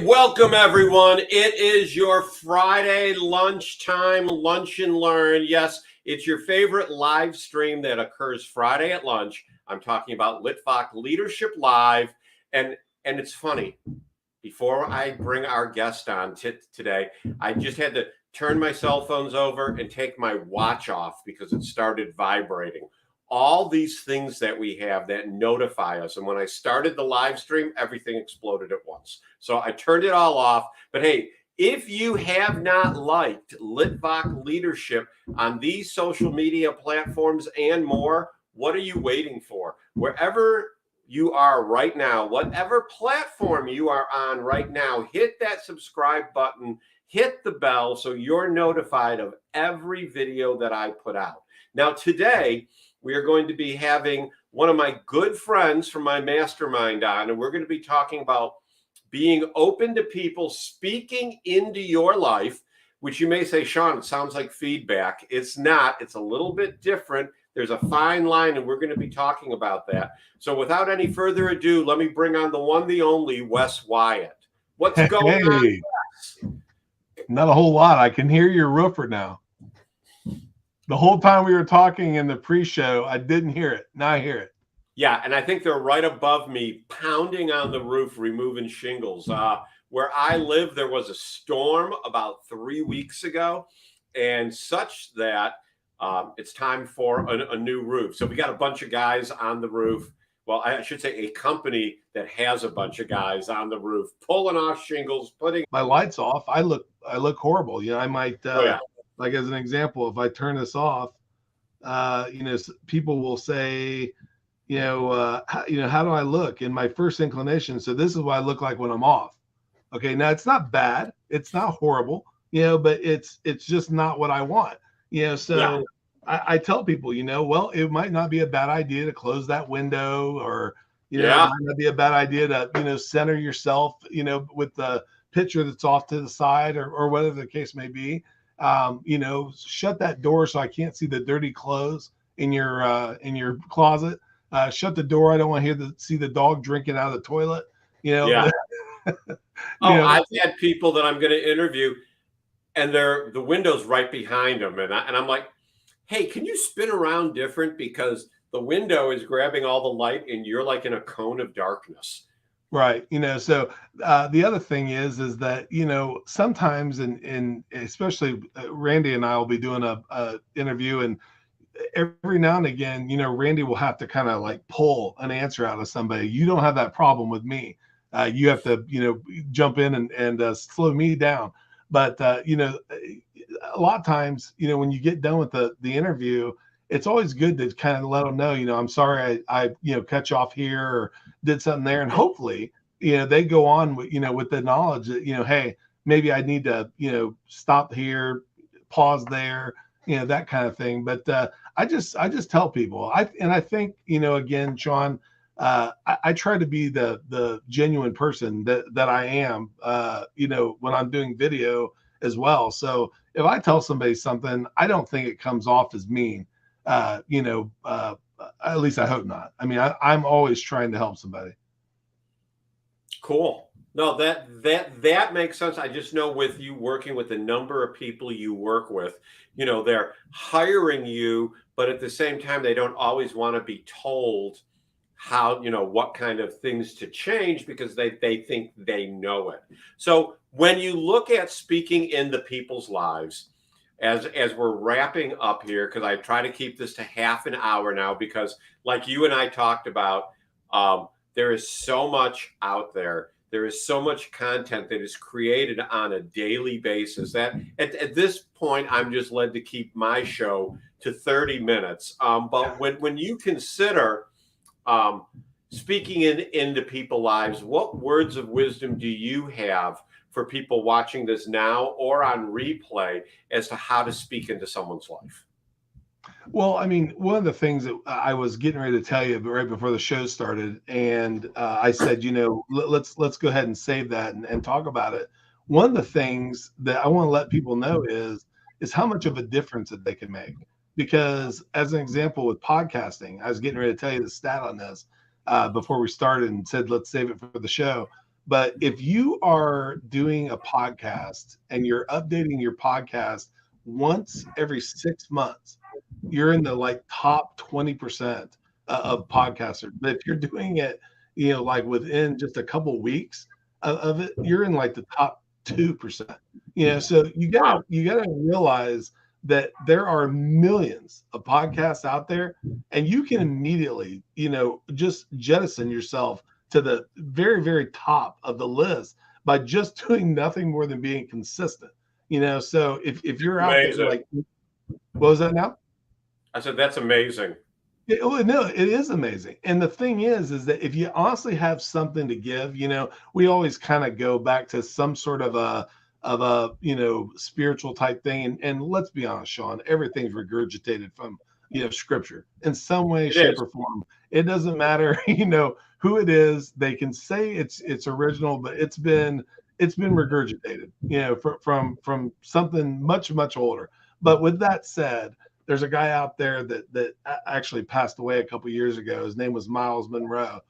Welcome everyone. It is your Friday lunchtime lunch and learn. Yes, it's your favorite live stream that occurs Friday at lunch. I'm talking about Litvak Leadership Live. And it's funny. Before I bring our guest on today, I just had to turn my cell phones over and take my watch off because it started vibrating. All these things that we have that notify us. And when I started the live stream, everything exploded at once. So I turned it all off. But hey, if you have not liked Litvak Leadership on these social media platforms and more, what are you waiting for? Wherever you are right now, whatever platform you are on right now, hit that subscribe button, hit the bell so you're notified of every video that I put out. Now, today, we are going to be having one of my good friends from my mastermind on, and we're going to be talking about being open to people speaking into your life, which you may say, Sean, it sounds like feedback. It's not. It's a little bit different. There's a fine line, and we're going to be talking about that. So without any further ado, let me bring on the one, the only, Wes Wyatt. What's going on, Wes? Not a whole lot. I can hear your roofer now. The whole time we were talking in the pre-show, I didn't hear it. Now I hear it. Yeah, and I think they're right above me, pounding on the roof, removing shingles. Where I live, there was a storm about 3 weeks ago, and such that it's time for a new roof. So we got a bunch of guys on the roof. Well, I should say a company that has a bunch of guys on the roof, pulling off shingles, putting my lights off. I look horrible. You know, I might like as an example, if I turn this off, people will say, how do I look? And my first inclination, so this is what I look like when I'm off. Okay, now it's not bad, it's not horrible, but it's just not what I want. So I tell people, well, it might not be a bad idea to close that window, or it might not be a bad idea to center yourself, with the picture that's off to the side, or whatever the case may be. Shut that door so I can't see the dirty clothes in your closet. Shut the door. I don't want to see the dog drinking out of the toilet. I've had people that I'm going to interview, and the window's right behind them, and I'm like, hey, can you spin around different, because the window is grabbing all the light and you're like in a cone of darkness. Right. So the other thing is that, sometimes and especially Randy and I will be doing a interview, and every now and again, Randy will have to kind of like pull an answer out of somebody. You don't have that problem with me. You have to, jump in and slow me down. But, a lot of times, when you get done with the interview, it's always good to kind of let them know, I'm sorry I cut you off here or did something there. And hopefully, they go on with, with the knowledge that, hey, maybe I need to, stop here, pause there, that kind of thing. But I just tell people, I think, again, Sean, I try to be the genuine person that I am, when I'm doing video as well. So if I tell somebody something, I don't think it comes off as mean. At least I hope not. I mean, I'm always trying to help somebody. Cool. No, that makes sense. I just know with you working with the number of people you work with, they're hiring you, but at the same time, they don't always want to be told how, what kind of things to change, because they think they know it. So when you look at speaking into people's lives, as we're wrapping up here, because I try to keep this to half an hour now, because like you and I talked about, there is so much out there. There is so much content that is created on a daily basis that at this point, I'm just led to keep my show to 30 minutes. But when you consider speaking into people's lives, what words of wisdom do you have for people watching this now or on replay as to how to speak into someone's life? Well, I mean, one of the things that I was getting ready to tell you right before the show started, and I said, let's go ahead and save that and talk about it. One of the things that I want to let people know is how much of a difference that they can make. Because as an example with podcasting, I was getting ready to tell you the stat on this before we started and said, let's save it for the show. But if you are doing a podcast and you're updating your podcast once every 6 months, you're in the like top 20% of podcasters. But if you're doing it, like within just a couple weeks of it, you're in like the top 2%. So you gotta realize that there are millions of podcasts out there, and you can immediately, just jettison yourself to the very, very top of the list by just doing nothing more than being consistent. So if you're out there, Amazing. like, what was that now? I said, that's amazing. No, it is amazing. And the thing is that if you honestly have something to give, we always kind of go back to some sort of a spiritual type thing. And let's be honest, Sean, everything's regurgitated from scripture in some way, shape, or form. It doesn't matter, who it is. They can say it's original, but it's been regurgitated, from something much, much older. But with that said, there's a guy out there that actually passed away a couple years ago. His name was Miles Monroe,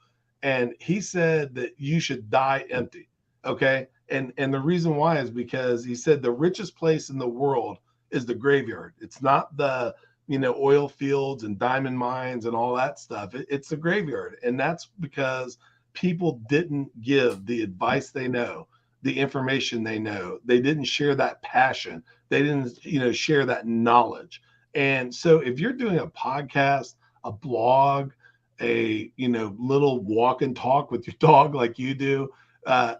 and he said that you should die empty. Okay, and the reason why is because he said the richest place in the world is the graveyard. It's not the oil fields and diamond mines and all that stuff. It's the graveyard, and that's because people didn't give the advice they know, the information they know. They didn't share that passion. They didn't share that knowledge. And so if you're doing a podcast, a blog, a little walk and talk with your dog like you do,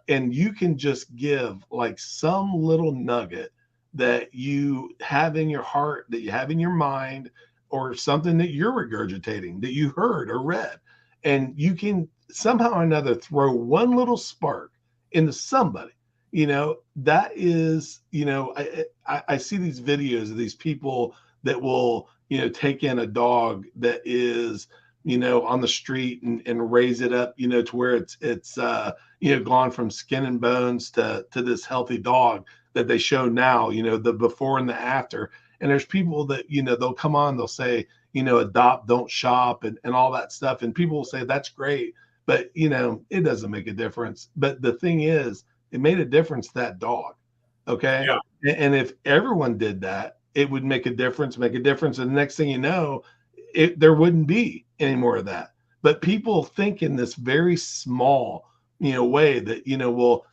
and you can just give like some little nugget that you have in your heart, that you have in your mind, or something that you're regurgitating, that you heard or read, and you can somehow or another throw one little spark into somebody, that is, I see these videos of these people that will, take in a dog that is, on the street and raise it up, to where it's gone from skin and bones to this healthy dog that they show now, the before and the after. And there's people that, they'll come on, they'll say, adopt, don't shop, and all that stuff. And people will say, that's great, but, it doesn't make a difference. But the thing is, it made a difference to that dog. Okay. Yeah. And if everyone did that, it would make a difference. And the next thing you know, there wouldn't be any more of that. But people think in this very small, way that, well,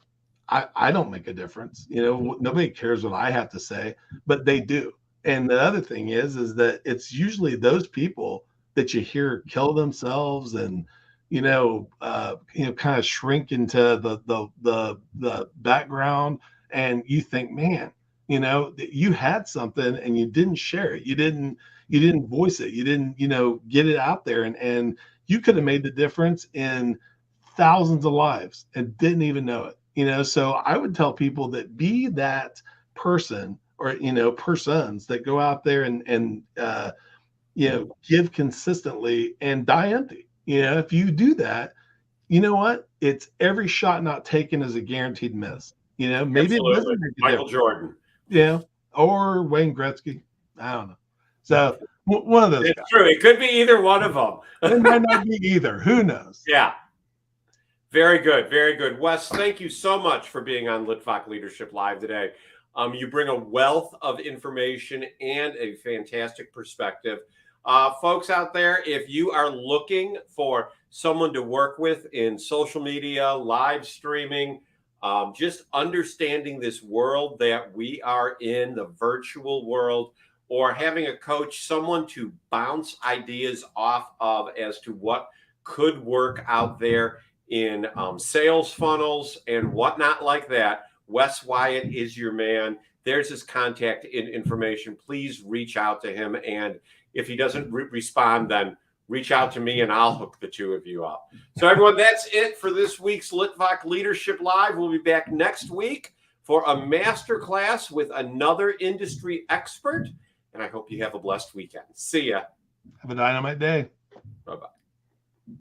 I don't make a difference. Nobody cares what I have to say, but they do. And the other thing is that it's usually those people that you hear kill themselves and, kind of shrink into the background. And you think, man, you had something and you didn't share it. You didn't voice it. You didn't, get it out there, and you could have made the difference in thousands of lives and didn't even know it. So I would tell people that be that person, or, persons that go out there and give consistently and die empty. If you do that, you know what? It's every shot not taken is a guaranteed miss. Maybe Absolutely. it doesn't make a Michael difference. Jordan. Or Wayne Gretzky. I don't know. So one of those. It's true. It could be either one of them. It might not be either. Who knows? Yeah. Very good. Very good. Wes, thank you so much for being on Litvak Leadership Live today. You bring a wealth of information and a fantastic perspective. Folks out there, if you are looking for someone to work with in social media, live streaming, just understanding this world that we are in, the virtual world, or having a coach, someone to bounce ideas off of as to what could work out there in sales funnels and whatnot like that, Wes Wyatt is your man. There's his contact information. Please reach out to him. And if he doesn't respond, then reach out to me and I'll hook the two of you up. So everyone, that's it for this week's Litvak Leadership Live. We'll be back next week for a masterclass with another industry expert. And I hope you have a blessed weekend. See ya. Have a dynamite day. Bye-bye.